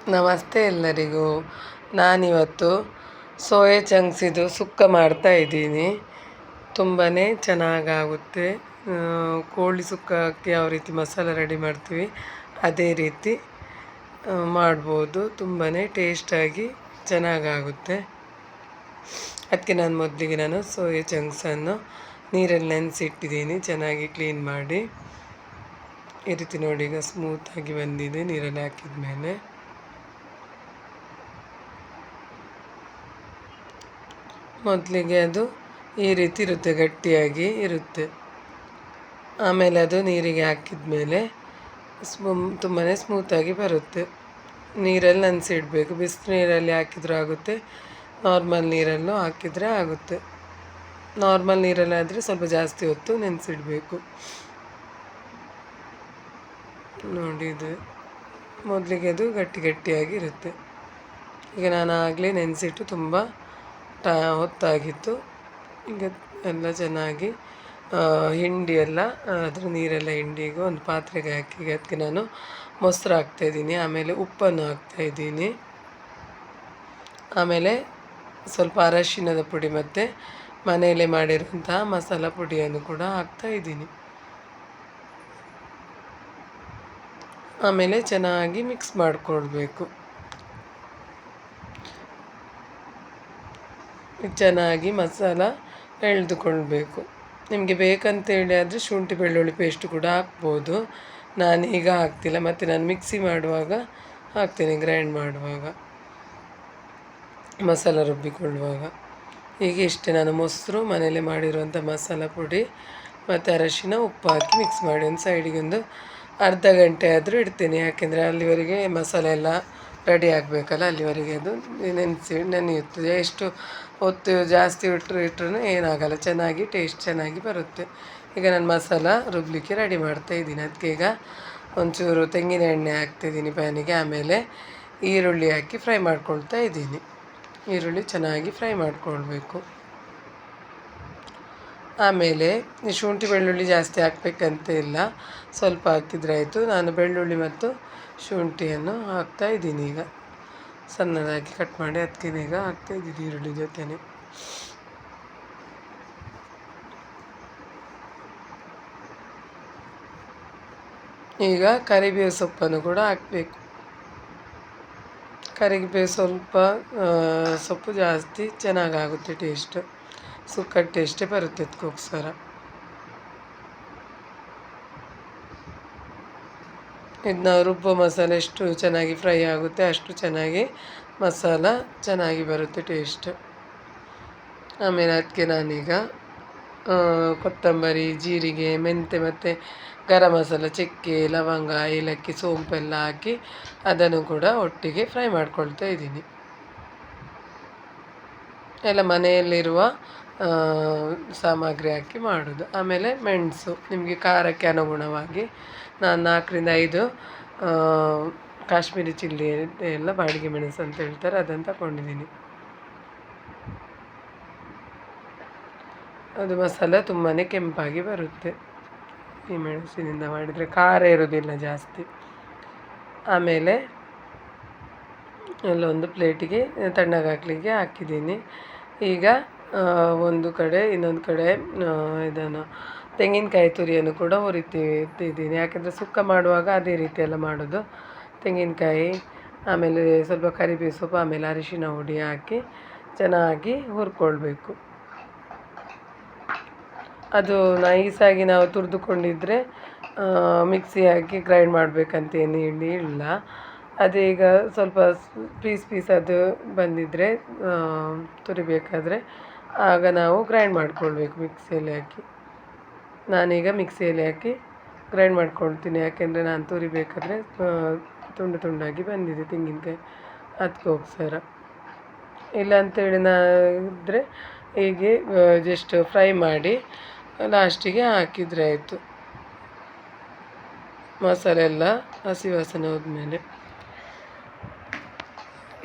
ನಮಸ್ತೆ ಎಲ್ಲರಿಗೂ. ನಾನಿವತ್ತು ಸೋಯಾ ಚಂಕ್ಸಿದು ಸುಕ್ಕ ಮಾಡ್ತಾಯಿದ್ದೀನಿ. ತುಂಬಾ ಚೆನ್ನಾಗಾಗುತ್ತೆ. ಕೋಳಿ ಸುಕ್ಕಕ್ಕೆ ಯಾವ ರೀತಿ ಮಸಾಲ ರೆಡಿ ಮಾಡ್ತೀವಿ ಅದೇ ರೀತಿ ಮಾಡ್ಬೋದು. ತುಂಬಾ ಟೇಸ್ಟಾಗಿ ಚೆನ್ನಾಗಾಗುತ್ತೆ. ಅದಕ್ಕೆ ಮೊದಲಿಗೆ ಸೋಯಾ ಚಂಕ್ಸನ್ನು ನೀರಲ್ಲಿ ನೆನೆಸಿಟ್ಟಿದ್ದೀನಿ, ಚೆನ್ನಾಗಿ ಕ್ಲೀನ್ ಮಾಡಿ. ಈ ರೀತಿ ನೋಡಿ, ಈಗ ಸ್ಮೂತಾಗಿ ಬಂದಿದೆ ನೀರಲ್ಲಿ ಹಾಕಿದ ಮೇಲೆ. ಮೊದಲಿಗೆ ಅದು ಈ ರೀತಿ ಇರುತ್ತೆ, ಗಟ್ಟಿಯಾಗಿ ಇರುತ್ತೆ. ಆಮೇಲೆ ಅದು ನೀರಿಗೆ ಹಾಕಿದ ಮೇಲೆ ತುಂಬಾ ಸ್ಮೂತಾಗಿ ಬರುತ್ತೆ. ನೀರಲ್ಲಿ ನೆನೆಸಿಡಬೇಕು. ಬಿಸಿನೀರಲ್ಲಿ ಹಾಕಿದರೂ ಆಗುತ್ತೆ, ನಾರ್ಮಲ್ ನೀರಲ್ಲೂ ಹಾಕಿದರೆ ಆಗುತ್ತೆ. ನಾರ್ಮಲ್ ನೀರಲ್ಲಾದರೆ ಸ್ವಲ್ಪ ಜಾಸ್ತಿ ಹೊತ್ತು ನೆನೆಸಿಡಬೇಕು. ನೋಡಿ, ಇದು ಮೊದಲಿಗೆ ಅದು ಗಟ್ಟಿಯಾಗಿರುತ್ತೆ. ಈಗ ನಾನು ಆಗಲೇ ನೆನೆಸಿಟ್ಟು ತುಂಬ ಹೊತ್ತಾಗಿತ್ತು. ಈಗ ಎಲ್ಲ ಚೆನ್ನಾಗಿ ಹಿಂಡಿ ಎಲ್ಲ ಅದರ ನೀರೆಲ್ಲ ಹಿಂಡಿ ಈಗ ಒಂದು ಪಾತ್ರೆಗೆ ಹಾಕಿ ಅದಕ್ಕೆ ನಾನು ಮೊಸರು ಹಾಕ್ತಾಯಿದ್ದೀನಿ. ಆಮೇಲೆ ಉಪ್ಪನ್ನು ಹಾಕ್ತಾಯಿದ್ದೀನಿ. ಆಮೇಲೆ ಸ್ವಲ್ಪ ಅರಶಿನದ ಪುಡಿ ಮತ್ತು ಮನೆಯಲ್ಲೇ ಮಾಡಿರುವಂತಹ ಮಸಾಲ ಪುಡಿಯನ್ನು ಕೂಡ ಹಾಕ್ತಾಯಿದ್ದೀನಿ. ಆಮೇಲೆ ಚೆನ್ನಾಗಿ ಮಿಕ್ಸ್ ಮಾಡಿಕೊಳ್ಬೇಕು. ಚೆನ್ನಾಗಿ ಮಸಾಲ ಎಳೆದುಕೊಳ್ಬೇಕು. ನಿಮಗೆ ಬೇಕಂತೇಳಿ ಆದರೆ ಶುಂಠಿ ಬೆಳ್ಳುಳ್ಳಿ ಪೇಸ್ಟ್ ಕೂಡ ಹಾಕ್ಬೋದು. ನಾನೀಗ ಹಾಕ್ತಿಲ್ಲ, ಮತ್ತು ನಾನು ಮಿಕ್ಸಿ ಮಾಡುವಾಗ ಹಾಕ್ತೇನೆ, ಗ್ರೈಂಡ್ ಮಾಡುವಾಗ, ಮಸಾಲ ರುಬ್ಬಿಕೊಳ್ಳುವಾಗ. ಈಗ ಇಷ್ಟೇ, ನಾನು ಮೊಸರು, ಮನೆಯಲ್ಲೇ ಮಾಡಿರುವಂಥ ಮಸಾಲ ಪುಡಿ ಮತ್ತು ಅರಶಿನ, ಉಪ್ಪು ಹಾಕಿ ಮಿಕ್ಸ್ ಮಾಡಿ ಒಂದು ಸೈಡಿಗೆ ಒಂದು ಅರ್ಧ ಗಂಟೆ ಆದರೂ ಇಡ್ತೇನೆ. ಯಾಕೆಂದರೆ ಅಲ್ಲಿವರೆಗೆ ಮಸಾಲೆ ಎಲ್ಲ ರೆಡಿ ಆಗಬೇಕಲ್ಲ, ಅಲ್ಲಿವರೆಗೆ ಅದು ನೆನೆಯುತ್ತದೆ. ಎಷ್ಟು ಹೊತ್ತು ಜಾಸ್ತಿ ಇಟ್ಟರೂ ಏನಾಗಲ್ಲ, ಚೆನ್ನಾಗಿ ಟೇಸ್ಟ್ ಚೆನ್ನಾಗಿ ಬರುತ್ತೆ. ಈಗ ನಾನು ಮಸಾಲ ರುಬ್ಬಲಿಕ್ಕೆ ರೆಡಿ ಮಾಡ್ತಾಯಿದ್ದೀನಿ. ಅದಕ್ಕೆ ಈಗ ಒಂಚೂರು ತೆಂಗಿನ ಎಣ್ಣೆ ಹಾಕ್ತಾಯಿದ್ದೀನಿ ಪ್ಯಾನಿಗೆ. ಆಮೇಲೆ ಈರುಳ್ಳಿ ಹಾಕಿ ಫ್ರೈ ಮಾಡ್ಕೊಳ್ತಾ ಇದ್ದೀನಿ. ಈರುಳ್ಳಿ ಚೆನ್ನಾಗಿ ಫ್ರೈ ಮಾಡಿಕೊಳ್ಬೇಕು. ಆಮೇಲೆ ಶುಂಠಿ ಬೆಳ್ಳುಳ್ಳಿ ಜಾಸ್ತಿ ಹಾಕಬೇಕಂತ ಇಲ್ಲ, ಸ್ವಲ್ಪ ಹಾಕಿದರೆ ಆಯಿತು. ನಾನು ಬೆಳ್ಳುಳ್ಳಿ ಮತ್ತು ಶುಂಠಿಯನ್ನು ಹಾಕ್ತಾಯಿದ್ದೀನಿ. ಈಗ ಸಣ್ಣದಾಗಿ ಕಟ್ ಮಾಡಿ ಅದಕ್ಕೆ ಈಗ ಹಾಕ್ತಾಯಿದ್ದೀನಿ ಈರುಳ್ಳಿ ಜೊತೆನೆ. ಈಗ ಕರಿಬೇವು ಸೊಪ್ಪನ್ನು ಕೂಡ ಹಾಕಬೇಕು. ಕರಿಬೇವು ಸೊಪ್ಪು ಜಾಸ್ತಿ ಚೆನ್ನಾಗಾಗುತ್ತೆ, ಟೇಸ್ಟ್ ಸುಕ್ಕ ಟೇಸ್ಟೇ ಬರುತ್ತೆ ಅದಕ್ಕೋಸ್ಕರ. ಇದನ್ನ ರುಬ್ಬೋ ಮಸಾಲೆ ಎಷ್ಟು ಚೆನ್ನಾಗಿ ಫ್ರೈ ಆಗುತ್ತೆ ಅಷ್ಟು ಚೆನ್ನಾಗಿ ಮಸಾಲ ಚೆನ್ನಾಗಿ ಬರುತ್ತೆ, ಟೇಸ್ಟ್. ಆಮೇಲೆ ಅದಕ್ಕೆ ನಾನೀಗ ಕೊತ್ತಂಬರಿ, ಜೀರಿಗೆ, ಮೆಂತೆ ಮತ್ತು ಗರಂ ಮಸಾಲ, ಚಕ್ಕೆ, ಲವಂಗ, ಏಲಕ್ಕಿ, ಸೋಂಪೆಲ್ಲ ಹಾಕಿ ಅದನ್ನು ಕೂಡ ಒಟ್ಟಿಗೆ ಫ್ರೈ ಮಾಡ್ಕೊಳ್ತಾ ಇದ್ದೀನಿ. ಎಲ್ಲ ಮನೆಯಲ್ಲಿರುವ ಸಾಮಗ್ರಿ ಹಾಕಿ ಮಾಡೋದು. ಆಮೇಲೆ ಮೆಣಸು, ನಿಮಗೆ ಖಾರಕ್ಕೆ ಅನುಗುಣವಾಗಿ ನಾನು 4-5 ಕಾಶ್ಮೀರಿ ಚಿಲ್ಲಿ ಎಲ್ಲ ಬಾಡಿಗೆ ಮೆಣಸು ಅಂತ ಹೇಳ್ತಾರೆ, ಅದನ್ನು ತಗೊಂಡಿದ್ದೀನಿ. ಅದು ಮಸಾಲ ತುಂಬಾ ಕೆಂಪಾಗಿ ಬರುತ್ತೆ ಈ ಮೆಣಸಿನಿಂದ ಮಾಡಿದರೆ, ಖಾರ ಇರೋದಿಲ್ಲ ಜಾಸ್ತಿ. ಆಮೇಲೆ ಒಂದು ಪ್ಲೇಟಿಗೆ ತಣ್ಣಗೆ ಹಾಕಲಿಕ್ಕೆ ಹಾಕಿದ್ದೀನಿ. ಈಗ ಒಂದು ಕಡೆ ಇನ್ನೊಂದು ಕಡೆ ಇದನ್ನು ತೆಂಗಿನಕಾಯಿ ತುರಿಯನ್ನು ಕೂಡ ಹುರಿತಿದ್ದೀನಿ. ಯಾಕೆಂದರೆ ಸುಕ್ಕ ಮಾಡುವಾಗ ಅದೇ ರೀತಿಯೆಲ್ಲ ಮಾಡೋದು. ತೆಂಗಿನಕಾಯಿ, ಆಮೇಲೆ ಸ್ವಲ್ಪ ಕರಿಬೇವು ಸೊಪ್ಪು, ಆಮೇಲೆ ಅರಿಶಿನ ಹುಡಿ ಹಾಕಿ ಚೆನ್ನಾಗಿ ಹುರ್ಕೊಳ್ಬೇಕು. ಅದು ನೈಸಾಗಿ ನಾವು ತುರಿದುಕೊಂಡಿದ್ದರೆ ಮಿಕ್ಸಿ ಹಾಕಿ ಗ್ರೈಂಡ್ ಮಾಡಬೇಕಂತೇನು ಇಲ್ಲ. ಅದೀಗ ಸ್ವಲ್ಪ ಪೀಸ್ ಅದು ಬಂದಿದ್ದರೆ ತುರಿಬೇಕಾದ್ರೆ ಆಗ ನಾವು ಗ್ರೈಂಡ್ ಮಾಡಿಕೊಳ್ಬೇಕು ಮಿಕ್ಸಿಯಲ್ಲಿ ಹಾಕಿ. ನಾನೀಗ ಮಿಕ್ಸಿಯಲ್ಲಿ ಹಾಕಿ ಗ್ರೈಂಡ್ ಮಾಡ್ಕೊಳ್ತೀನಿ, ಯಾಕೆಂದರೆ ನಾನು ತುರಿಬೇಕಾದ್ರೆ ತುಂಡಾಗಿ ಬಂದಿದೆ ತೆಂಗಿನಕಾಯಿ, ಅದಕ್ಕೋಸ್ಕರ. ಇಲ್ಲ ಅಂತೇಳಿ ಇದ್ದರೆ ಹೀಗೆ ಜಸ್ಟ್ ಫ್ರೈ ಮಾಡಿ ಲಾಸ್ಟಿಗೆ ಹಾಕಿದರೆ ಆಯಿತು. ಮಸಾಲೆ ಎಲ್ಲ ಹಸಿ ವಾಸನೆ ಹೋದ್ಮೇಲೆ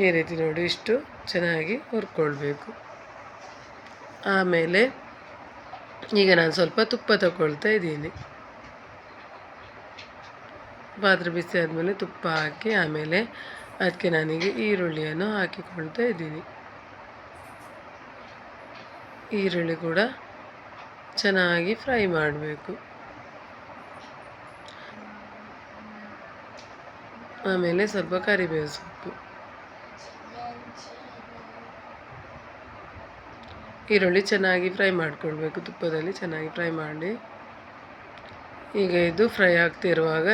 ಈ ರೀತಿ ನೋಡಿ ಇಷ್ಟು ಚೆನ್ನಾಗಿ ಹುರ್ಕೊಳ್ಬೇಕು. ಆಮೇಲೆ ಈಗ ನಾನು ಸ್ವಲ್ಪ ತುಪ್ಪ ತಗೊಳ್ತಾ ಇದ್ದೀನಿ. ಪಾತ್ರೆ ಬಿಸಿ ಆದಮೇಲೆ ತುಪ್ಪ ಹಾಕಿ ಆಮೇಲೆ ಅದಕ್ಕೆ ನಾನೀಗ ಈರುಳ್ಳಿಯನ್ನು ಹಾಕಿಕೊಳ್ತಾ ಇದ್ದೀನಿ. ಈರುಳ್ಳಿ ಕೂಡ ಚೆನ್ನಾಗಿ ಫ್ರೈ ಮಾಡಬೇಕು. ಆಮೇಲೆ ಸ್ವಲ್ಪ ಕರಿಬೇವು ಸೊಪ್ಪು. ಈರುಳ್ಳಿ ಚೆನ್ನಾಗಿ ಫ್ರೈ ಮಾಡಿಕೊಳ್ಬೇಕು, ತುಪ್ಪದಲ್ಲಿ ಚೆನ್ನಾಗಿ ಫ್ರೈ ಮಾಡಿ. ಈಗ ಇದು ಫ್ರೈ ಆಗ್ತಿರುವಾಗ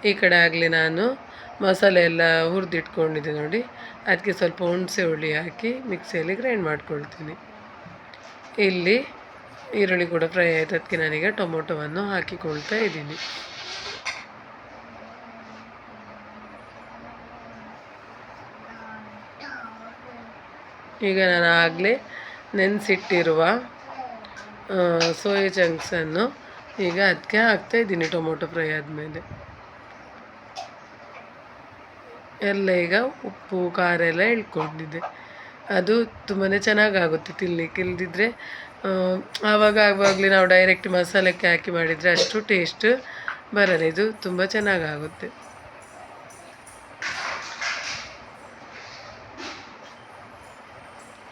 ಈ ಕಡೆ ಆಗಲಿ ನಾನು ಮಸಾಲೆ ಎಲ್ಲ ಹುರಿದಿಟ್ಕೊಂಡಿದ್ದೆ ನೋಡಿ, ಅದಕ್ಕೆ ಸ್ವಲ್ಪ ಹುಣಸೆ ಹುಳಿ ಹಾಕಿ ಮಿಕ್ಸಿಯಲ್ಲಿ ಗ್ರೈಂಡ್ ಮಾಡ್ಕೊಳ್ತೀನಿ. ಇಲ್ಲಿ ಈರುಳ್ಳಿ ಕೂಡ ಫ್ರೈ ಆಯ್ತು, ಅದಕ್ಕೆ ನಾನೀಗ ಟೊಮೊಟೊವನ್ನು ಹಾಕಿಕೊಳ್ತಾ ಇದ್ದೀನಿ. ಈಗ ನಾನು ಆಗಲೇ ನೆನೆಸಿಟ್ಟಿರುವ ಸೋಯಾ ಚಂಕ್ಸನ್ನು ಈಗ ಅದಕ್ಕೆ ಹಾಕ್ತಾಯಿದ್ದೀನಿ. ಟೊಮೊಟೊ ಫ್ರೈ ಆದಮೇಲೆ ಎಲ್ಲ ಈಗ ಉಪ್ಪು ಖಾರ ಎಲ್ಲ ಇಳ್ಕೊಂಡಿದೆ. ಅದು ತುಂಬಾ ಚೆನ್ನಾಗಾಗುತ್ತೆ ತಿನ್ನಲಿಕ್ಕೆ. ಇಲ್ಲದಿದ್ದರೆ ಆವಾಗಲೇ ನಾವು ಡೈರೆಕ್ಟ್ ಮಸಾಲೆಗೆ ಹಾಕಿ ಮಾಡಿದರೆ ಅಷ್ಟು ಟೇಸ್ಟ್ ಬರಲ್ಲ. ಇದು ತುಂಬ ಚೆನ್ನಾಗಾಗುತ್ತೆ.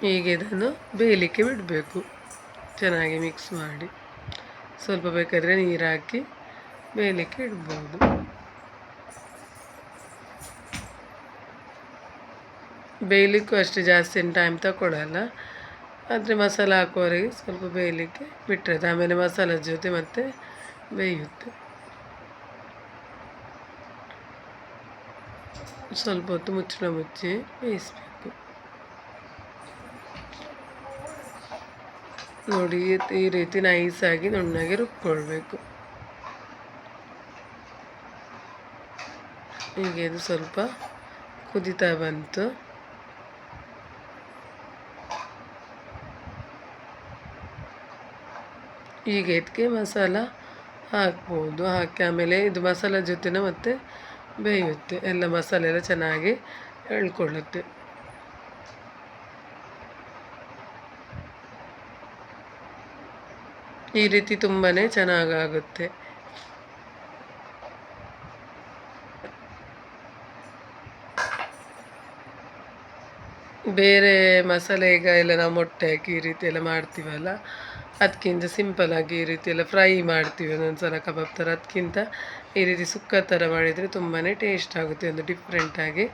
ಹೀಗೆ ಇದನ್ನು ಬೇಯಲಿಕ್ಕೆ ಬಿಡಬೇಕು. ಚೆನ್ನಾಗಿ ಮಿಕ್ಸ್ ಮಾಡಿ ಸ್ವಲ್ಪ ಬೇಕಾದರೆ ನೀರು ಹಾಕಿ ಬೇಯಲಿಕ್ಕೆ ಇಡ್ಬೋದು. ಬೇಯಲಿಕ್ಕೂ ಅಷ್ಟು ಜಾಸ್ತಿ ಟೈಮ್ ತಗೊಳ್ಳಲ್ಲ. ಆದರೆ ಮಸಾಲೆ ಹಾಕುವವರೆಗೆ ಸ್ವಲ್ಪ ಬೇಯಲಿಕ್ಕೆ ಬಿಟ್ಟರೆ ಆಮೇಲೆ ಮಸಾಲದ ಜೊತೆ ಮತ್ತೆ ಬೇಯುತ್ತೆ. ಸ್ವಲ್ಪ ಹೊತ್ತು ಮುಚ್ಚಳ ಮುಚ್ಚಿ ಬೇಯಿಸಬೇಕು. ನೋಡಿ, ಈ ರೀತಿ ನೈಸಾಗಿ ನುಣ್ಣಗೆ ರುಬ್ಕೊಳ್ಬೇಕು. ಹೀಗೆ ಇದು ಸ್ವಲ್ಪ ಕುದಿತಾ ಬಂತು. ಈಗ ಇದಕ್ಕೆ ಮಸಾಲ ಹಾಕ್ಬೋದು. ಹಾಕಿ ಆಮೇಲೆ ಇದು ಮಸಾಲ ಜೊತೆನ ಮತ್ತೆ ಬೇಯುತ್ತೆ. ಎಲ್ಲ ಮಸಾಲೆ ಎಲ್ಲ ಚೆನ್ನಾಗಿ ಎಳ್ಕೊಳ್ಳುತ್ತೆ. ಈ ರೀತಿ ತುಂಬಾ ಚೆನ್ನಾಗಾಗುತ್ತೆ. ಬೇರೆ ಮಸಾಲೆ ಈಗ ಎಲ್ಲ ನಾವು ಮೊಟ್ಟೆ ಹಾಕಿ ಈ ರೀತಿ ಎಲ್ಲ ಮಾಡ್ತೀವಲ್ಲ, ಅದಕ್ಕಿಂತ ಸಿಂಪಲ್ಲಾಗಿ ಈ ರೀತಿ ಎಲ್ಲ ಫ್ರೈ ಮಾಡ್ತೀವಿ ಒಂದೊಂದು ಕಬಾಬ್ ಥರ. ಅದಕ್ಕಿಂತ ಈ ರೀತಿ ಸುಕ್ಕ ಥರ ಮಾಡಿದರೆ ತುಂಬಾ ಟೇಸ್ಟ್ ಆಗುತ್ತೆ. ಒಂದು ಡಿಫ್ರೆಂಟಾಗಿ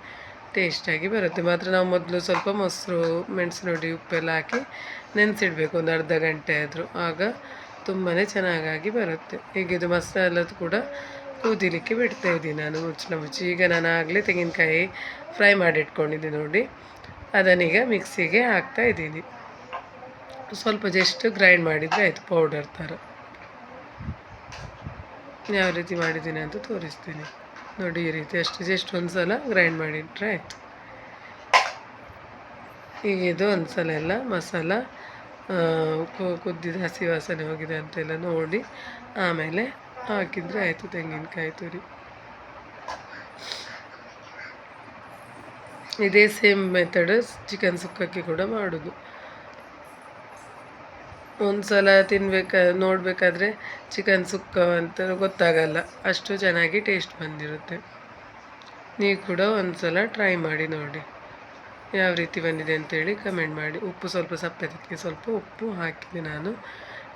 ಟೇಸ್ಟಾಗಿ ಬರುತ್ತೆ. ಮಾತ್ರ ನಾವು ಮೊದಲು ಸ್ವಲ್ಪ ಮೊಸರು, ಮೆಣಸಿನ ಹುಡಿ, ಉಪ್ಪೆಲ್ಲ ಹಾಕಿ ನೆನೆಸಿಡಬೇಕು ಒಂದು ಅರ್ಧ ಗಂಟೆ ಆದರೂ. ಆಗ ತುಂಬಾ ಚೆನ್ನಾಗಿ ಬರುತ್ತೆ. ಈಗ ಇದು ಮಸಾಲದು ಕೂಡ ಕುದಿಲಿಕ್ಕೆ ಬಿಡ್ತಾಯಿದ್ದೀನಿ ನಾನು ಮುಚ್ಚಳ ಮುಚ್ಚಿ. ಈಗ ನಾನು ಆಗಲೇ ತೆಂಗಿನಕಾಯಿ ಫ್ರೈ ಮಾಡಿಟ್ಕೊಂಡಿದ್ದೆ ನೋಡಿ, ಅದನ್ನೀಗ ಮಿಕ್ಸಿಗೆ ಹಾಕ್ತಾಯಿದ್ದೀನಿ. ಸ್ವಲ್ಪ ಜಸ್ಟ್ ಗ್ರೈಂಡ್ ಮಾಡಿದರೆ ಆಯಿತು, ಪೌಡರ್ ಥರ. ಯಾವ ರೀತಿ ಮಾಡಿದ್ದೀನಿ ಅಂತ ತೋರಿಸ್ತೀನಿ ನೋಡಿ. ಈ ರೀತಿ ಜಸ್ಟ್ ಒಂದು ಸಲ ಗ್ರೈಂಡ್ ಮಾಡಿಟ್ರೆ ಆಯಿತು. ಈಗ ಇದು ಒಂದು ಸಲ ಎಲ್ಲ ಮಸಾಲ ಕುದ್ದಿದ ಹಸಿ ವಾಸನೆ ಹೋಗಿದೆ ಅಂತೆಲ್ಲ ನೋಡಿ ಆಮೇಲೆ ಹಾಕಿದರೆ ಆಯಿತು ತೆಂಗಿನಕಾಯಿ ತುರಿ. ಇದೇ ಸೇಮ್ ಮೆಥಡ್ ಚಿಕನ್ ಸುಕ್ಕಕ್ಕೆ ಕೂಡ ಮಾಡೋದು. ಒಂದು ಸಲ ನೋಡಬೇಕಾದ್ರೆ ಚಿಕನ್ ಸುಕ್ಕ ಅಂತ ಗೊತ್ತಾಗಲ್ಲ, ಅಷ್ಟು ಚೆನ್ನಾಗಿ ಟೇಸ್ಟ್ ಬಂದಿರುತ್ತೆ. ನೀವು ಕೂಡ ಒಂದು ಸಲ ಟ್ರೈ ಮಾಡಿ ನೋಡಿ ಯಾವ ರೀತಿ ಬಂದಿದೆ ಅಂತೇಳಿ ಕಮೆಂಟ್ ಮಾಡಿ. ಉಪ್ಪು ಸ್ವಲ್ಪ ಸಪ್ಪೆದಕ್ಕೆ ಸ್ವಲ್ಪ ಉಪ್ಪು ಹಾಕಿದೆ ನಾನು,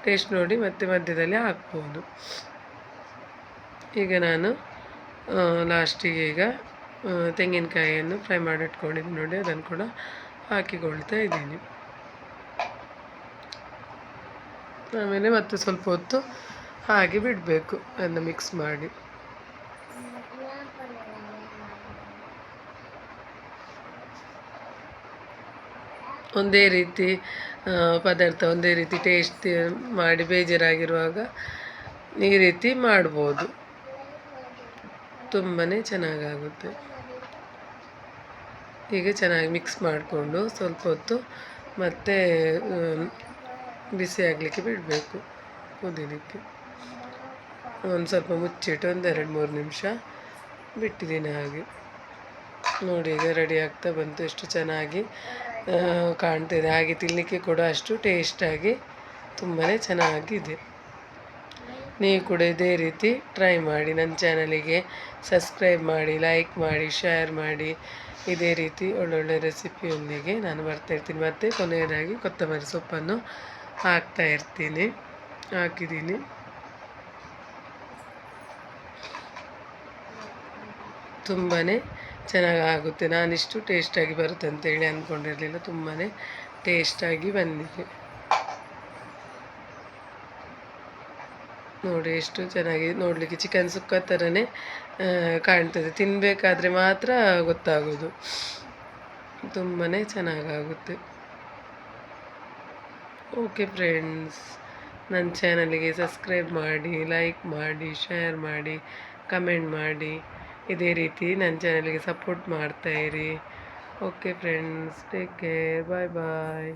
ಟೇಸ್ಟ್ ನೋಡಿ ಮತ್ತೆ ಮಧ್ಯದಲ್ಲಿ ಹಾಕ್ಬೋದು. ಈಗ ನಾನು ಲಾಸ್ಟಿಗೆ ಈಗ ತೆಂಗಿನಕಾಯಿಯನ್ನು ಫ್ರೈ ಮಾಡಿಟ್ಕೊಂಡಿದ್ದೀನಿ ನೋಡಿ, ಅದನ್ನು ಕೂಡ ಹಾಕಿಕೊಳ್ತಾ ಇದ್ದೀನಿ. ಆಮೇಲೆ ಮತ್ತೆ ಸ್ವಲ್ಪ ಹೊತ್ತು ಹಾಗೆ ಬಿಡಬೇಕು ಅದನ್ನು ಮಿಕ್ಸ್ ಮಾಡಿ. ಒಂದೇ ರೀತಿ ಪದಾರ್ಥ ಒಂದೇ ರೀತಿ ಟೇಸ್ಟ್ ಮಾಡಿ ಬೇಜಾರಾಗಿರುವಾಗ ಈ ರೀತಿ ಮಾಡ್ಬೋದು, ತುಂಬಾ ಚೆನ್ನಾಗಾಗುತ್ತೆ. ಈಗ ಚೆನ್ನಾಗಿ ಮಿಕ್ಸ್ ಮಾಡಿಕೊಂಡು ಸ್ವಲ್ಪ ಹೊತ್ತು ಮತ್ತೆ ಬಿಸಿ ಆಗಲಿಕ್ಕೆ ಬಿಡಬೇಕು, ಕುದಿಲಿಕ್ಕೆ. ಒಂದು ಸ್ವಲ್ಪ ಮುಚ್ಚಿಟ್ಟು ಒಂದು 2-3 ನಿಮಿಷ ಬಿಟ್ಟಿದ್ದೀನಿ ಹಾಗೆ. ನೋಡಿ ಈಗ ರೆಡಿ ಆಗ್ತಾ ಬಂತು, ಎಷ್ಟು ಚೆನ್ನಾಗಿ ಕಾಣ್ತಿದೆ. ಹಾಗೆ ತಿನ್ನಲಿಕ್ಕೆ ಕೂಡ ಅಷ್ಟು ಟೇಸ್ಟಾಗಿ ತುಂಬಾ ಚೆನ್ನಾಗಿದೆ. ನೀವು ಕೂಡ ಇದೇ ರೀತಿ ಟ್ರೈ ಮಾಡಿ. ನನ್ನ ಚಾನಲಿಗೆ ಸಬ್ಸ್ಕ್ರೈಬ್ ಮಾಡಿ, ಲೈಕ್ ಮಾಡಿ, ಶೇರ್ ಮಾಡಿ. ಇದೇ ರೀತಿ ಒಳ್ಳೊಳ್ಳೆ ರೆಸಿಪಿಯೊಂದಿಗೆ ನಾನು ಬರ್ತಾಯಿರ್ತೀನಿ. ಮತ್ತು ಕೊನೆಯದಾಗಿ ಕೊತ್ತಂಬರಿ ಸೊಪ್ಪನ್ನು ಹಾಕಿದ್ದೀನಿ. ತುಂಬಾ ಚೆನ್ನಾಗಿ ಆಗುತ್ತೆ. ನಾನಿಷ್ಟು ಟೇಸ್ಟಾಗಿ ಬರುತ್ತೆ ಅಂತೇಳಿ ಅಂದ್ಕೊಂಡಿರಲಿಲ್ಲ. ತುಂಬಾ ಟೇಸ್ಟಾಗಿ ಬಂದಿದೆ. ನೋಡಿ ಎಷ್ಟು ಚೆನ್ನಾಗಿ, ನೋಡಲಿಕ್ಕೆ ಚಿಕನ್ ಸುಕ್ಕ ಥರನೇ ಕಾಣ್ತದೆ. ತಿನ್ನಬೇಕಾದ್ರೆ ಮಾತ್ರ ಗೊತ್ತಾಗೋದು. ತುಂಬಾ ಚೆನ್ನಾಗಾಗುತ್ತೆ. ಓಕೆ ಫ್ರೆಂಡ್ಸ್, ನನ್ನ ಚಾನಲಿಗೆ ಸಬ್ಸ್ಕ್ರೈಬ್ ಮಾಡಿ, ಲೈಕ್ ಮಾಡಿ, ಶೇರ್ ಮಾಡಿ, ಕಮೆಂಟ್ ಮಾಡಿ. ಇದೇ ರೀತಿ ನನ್ನ ಚಾನಲಿಗೆ ಸಪೋರ್ಟ್ ಮಾಡ್ತಾಯಿರಿ. Okay friends, take care, bye ಬಾಯ್.